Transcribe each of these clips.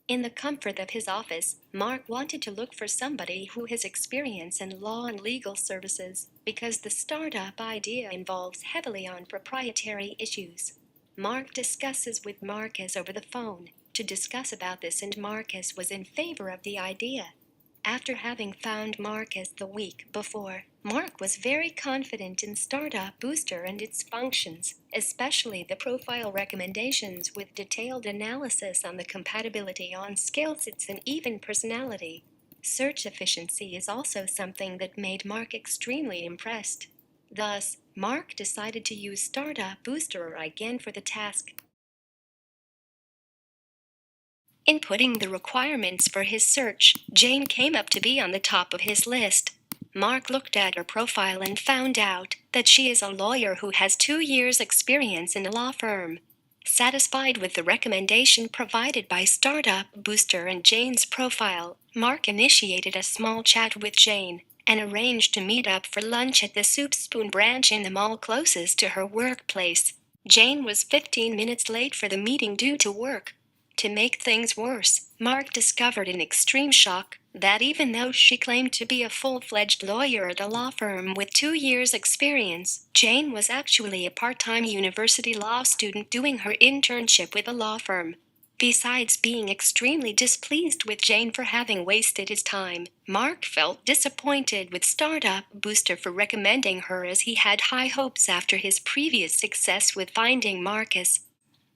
In the comfort of his office, Mark wanted to look for somebody who has experience in law and legal services, because the startup idea involves heavily on proprietary issues. Mark discusses with Marcus over the phone to discuss about this, and Marcus was in favor of the idea. After having found Marcus the week before, Mark was very confident in Startup Booster and its functions, especially the profile recommendations with detailed analysis on the compatibility on skill sets and even personality. Search efficiency is also something that made Mark extremely impressed. Thus, Mark decided to use Startup Booster again for the task. Inputting the requirements for his search, Jane came up to be on the top of his list. Mark looked at her profile and found out that she is a lawyer who has 2 years' experience in a law firm. Satisfied with the recommendation provided by Startup Booster and Jane's profile, Mark initiated a small chat with Jane and arranged to meet up for lunch at the Soup Spoon branch in the mall closest to her workplace. Jane was 15 minutes late for the meeting due to work. To make things worse, Mark discovered in extreme shock that even though she claimed to be a full-fledged lawyer at a law firm with 2 years' experience, Jane was actually a part-time university law student doing her internship with a law firm. Besides being extremely displeased with Jane for having wasted his time, Mark felt disappointed with Startup Booster for recommending her, as he had high hopes after his previous success with finding Marcus.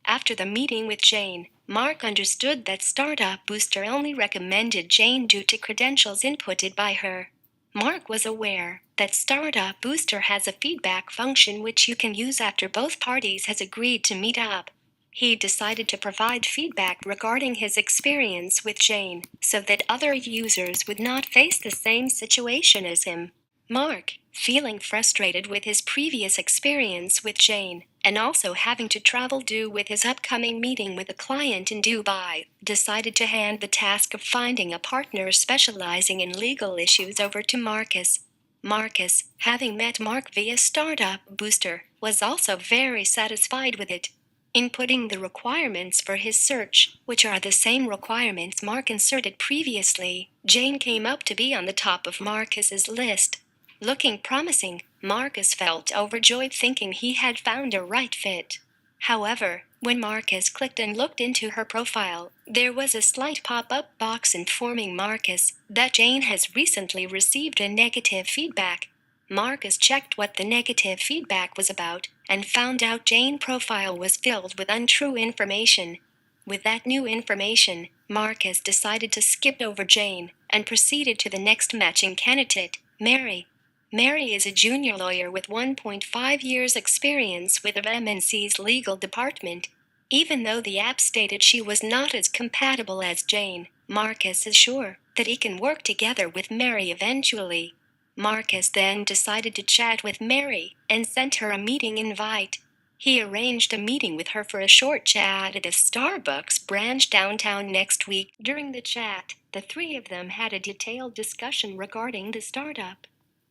After the meeting with Jane, Mark understood that Startup Booster only recommended Jane due to credentials inputted by her. Mark was aware that Startup Booster has a feedback function which you can use after both parties has agreed to meet up. He decided to provide feedback regarding his experience with Jane, so that other users would not face the same situation as him. Mark, feeling frustrated with his previous experience with Jane, and also having to travel due with his upcoming meeting with a client in Dubai, decided to hand the task of finding a partner specializing in legal issues over to Marcus. Marcus, having met Mark via Startup Booster, was also very satisfied with it. Inputting the requirements for his search, which are the same requirements Mark inserted previously, Jane came up to be on the top of Marcus's list. Looking promising, Marcus felt overjoyed thinking he had found a right fit. However, when Marcus clicked and looked into her profile, there was a slight pop-up box informing Marcus that Jane has recently received a negative feedback. Marcus checked what the negative feedback was about and found out Jane's profile was filled with untrue information. With that new information, Marcus decided to skip over Jane and proceeded to the next matching candidate, Mary. Mary is a junior lawyer with 1.5 years experience with MNC's legal department. Even though the app stated she was not as compatible as Jane, Marcus is sure that he can work together with Mary eventually. Marcus then decided to chat with Mary and sent her a meeting invite. He arranged a meeting with her for a short chat at a Starbucks branch downtown next week. During the chat, the three of them had a detailed discussion regarding the startup.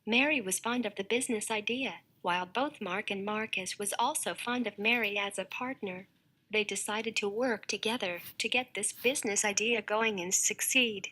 Mary was fond of the business idea, while both Mark and Marcus was also fond of Mary as a partner. They decided to work together to get this business idea going and succeed.